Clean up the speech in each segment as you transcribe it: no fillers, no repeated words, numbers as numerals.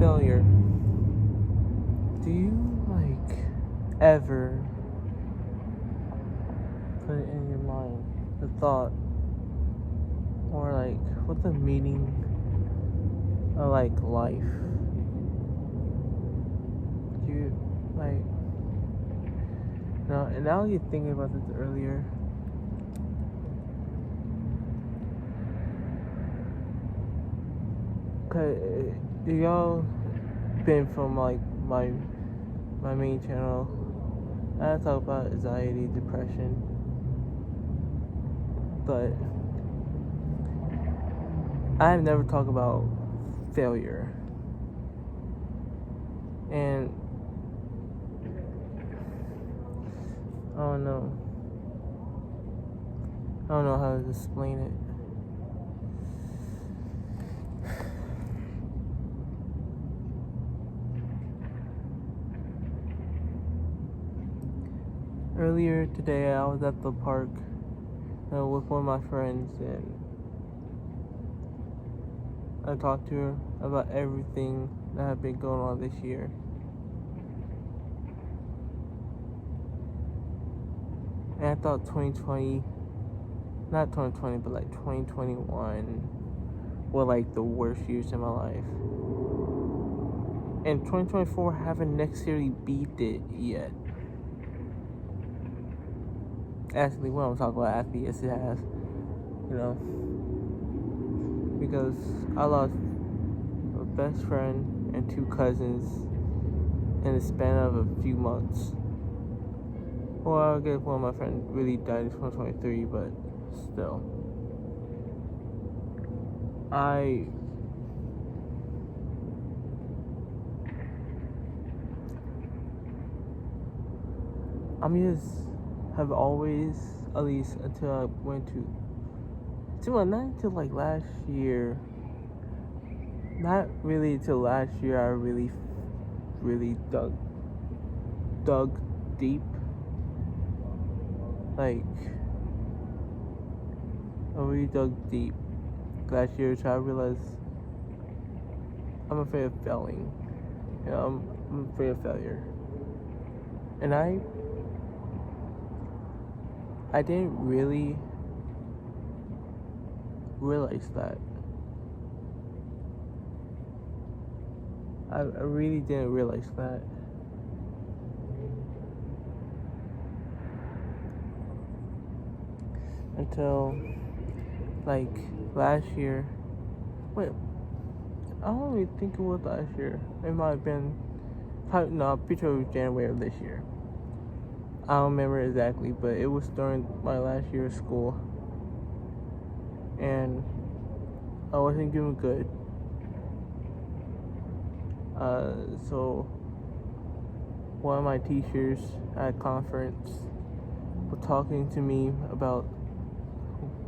failure. Do you like ever put it in your mind the thought or like what the meaning of like life? Do you like and now you're thinking about this earlier. Cause y'all been from like my main channel. I talk about anxiety, depression, but I have never talked about failure. And I don't know how to explain it. Earlier today, I was at the park with one of my friends, and I talked to her about everything that had been going on this year. And I thought 2020, not 2020, but like 2021 were like the worst years in my life. And 2024 haven't necessarily beat it yet. Actually, when I'm talking about after, yes, it has. Because I lost a best friend and 2 cousins in the span of a few months. Well, I guess one of my friends really died in 2023, but still. I just have always, at least until I went to, not until like last year, not really until last year I really dug deep. Like, I really dug deep last year, so I realized I'm afraid of failing. I'm afraid of failure. And I didn't really realize that. I really didn't realize that. Until like last year. Wait, I don't really think it was last year. It might have been, I'm pretty sure it was January of this year. I don't remember exactly, but it was during my last year of school. And I wasn't doing good. So one of my teachers at a conference were talking to me about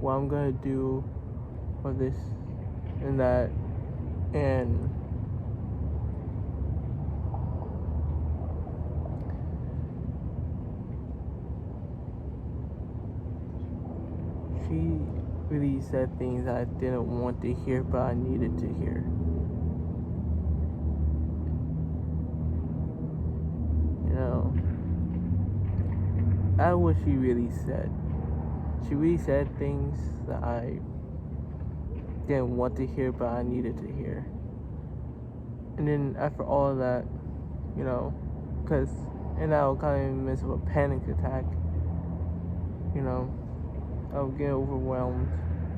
what I'm gonna do for this and that, and she really said things I didn't want to hear, but I needed to hear. That's what she really said. She really said things that I didn't want to hear, but I needed to hear. And then after all of that, and I was kind of in the midst of a panic attack. I was getting overwhelmed,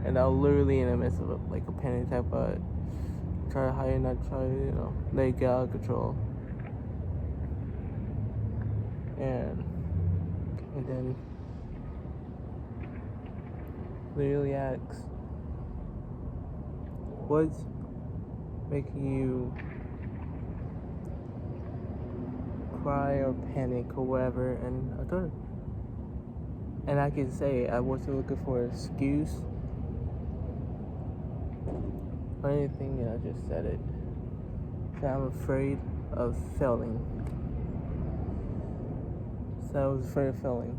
and I was literally in the midst of a panic attack, but try to hide and not try to, let it get out of control. And then literally asks, what's making you cry or panic or whatever? And I told her. And I can say I wasn't looking for an excuse or anything, and I just said it. So I'm afraid of failing. So I was afraid of failing.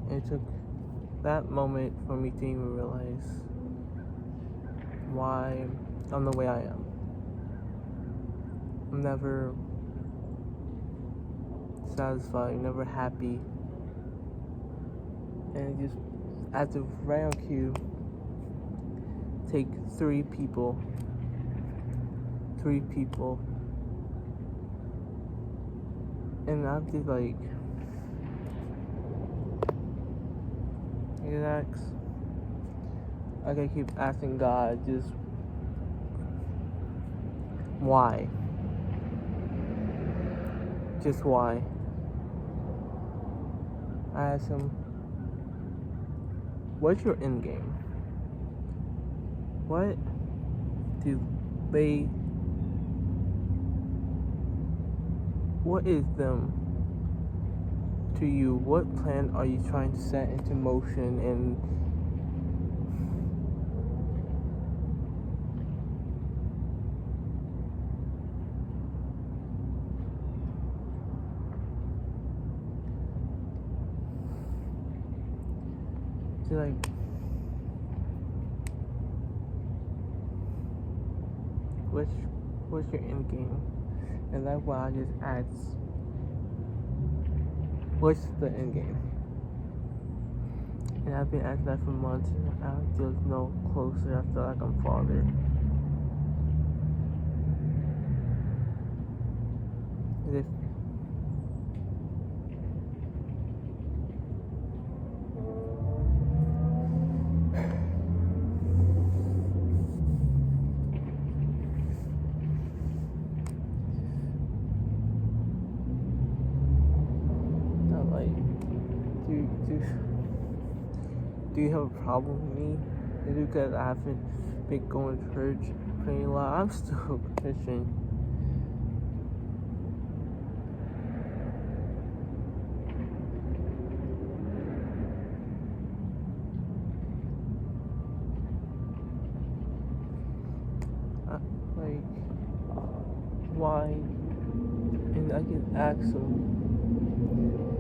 And it took that moment for me to even realize why I'm the way I am. I'm never satisfied, never happy. And just at the right on cue, take three people, and I'm just like, relax. I gotta keep asking God, just why? Just why? I asked him, what's your end game? What do they, what is them to you? What plan are you trying to set into motion? And to like, what's your end game? And that's why I just asked, what's the end game? And I've been asking that for months, and I feel no closer. I feel like I'm farther. And if I'm like, do you have a problem with me? Is it because I haven't been going to church, praying a lot? I'm still a Christian. Like, why? And I can ask them,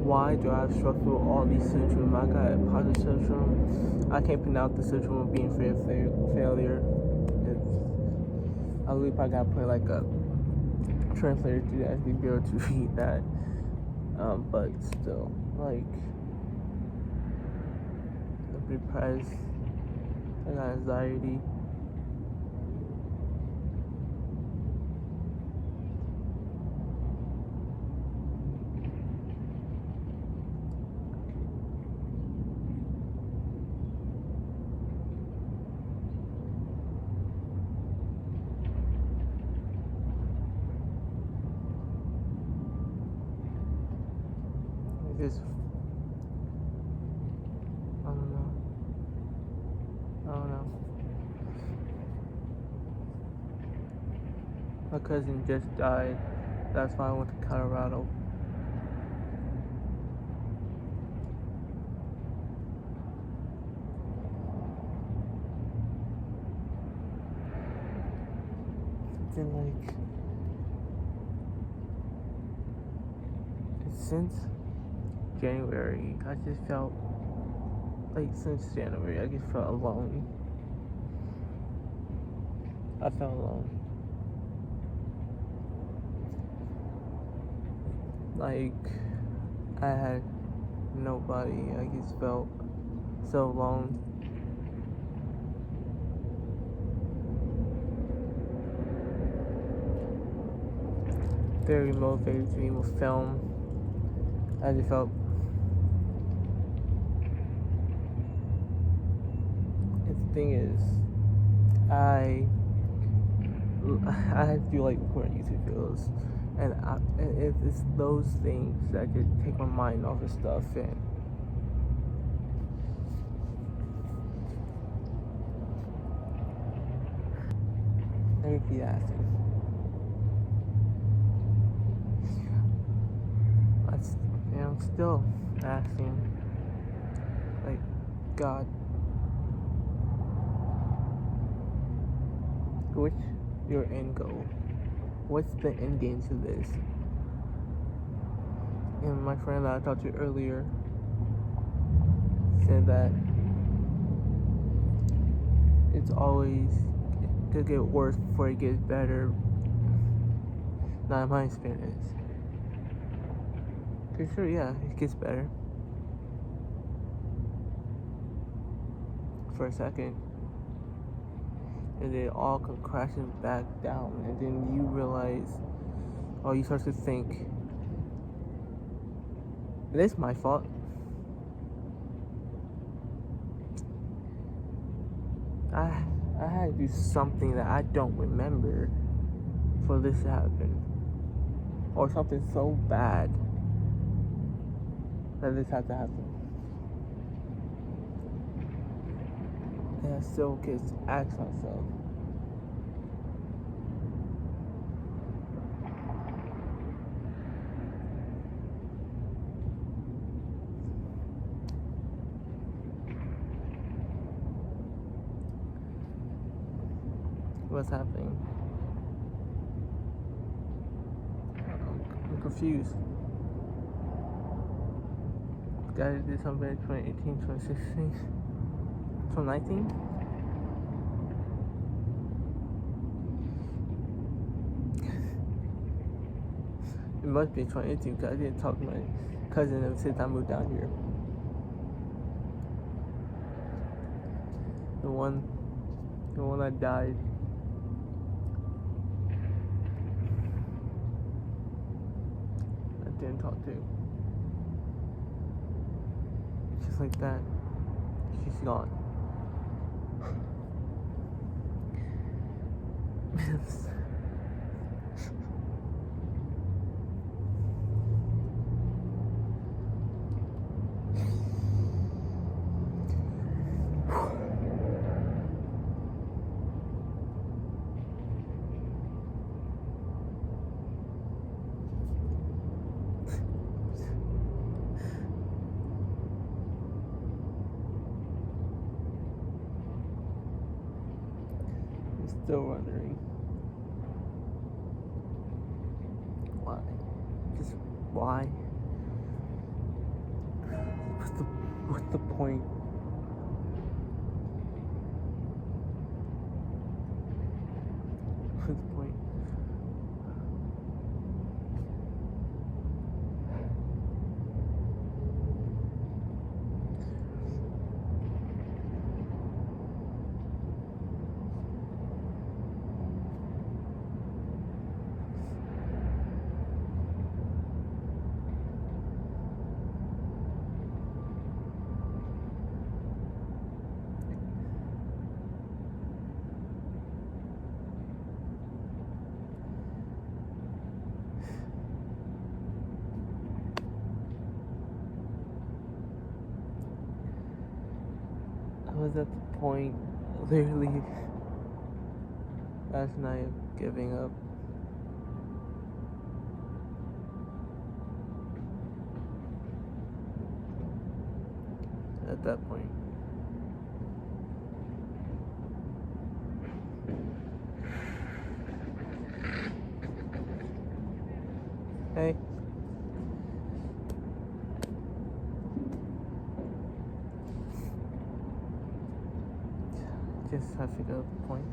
why do I struggle with all these syndromes? I got imposter syndrome. I can't pronounce the syndrome of being fear of failure. I believe I gotta put like a translator to actually be able to read that. But still, like, I'm depressed. I got anxiety. Just, I don't know. My cousin just died. That's why I went to Colorado. Then like, since January, I just felt like since January, I just felt alone. I felt alone. Like, I had nobody. I just felt so alone. Very motivated to me with film. I just felt the thing is, I do like recording YouTube videos, and it's those things that could take my mind off of stuff. And let me keep asking. I'm still asking, like, God, what's your end goal? What's the end game to this? And my friend that I talked to earlier said that it's always gonna get worse before it gets better. Not in my experience. For sure, yeah, it gets better. For a second. And then it all comes crashing back down. And then you realize, or you start to think, it's my fault. I had to do something that I don't remember for this to happen. Or something so bad that this had to happen. And I still get to ask myself, what's happening? I'm confused. Gotta do something in 2018, 2016, 2019? It must be 2018 because I didn't talk to my cousin ever since I moved down here. The one that died. I didn't talk to. Just like that. She's gone. Still wondering why. Just why? What's the point? What's the point? I was at the point, literally, last night of giving up. At that point. Hey. Just have to go to the point.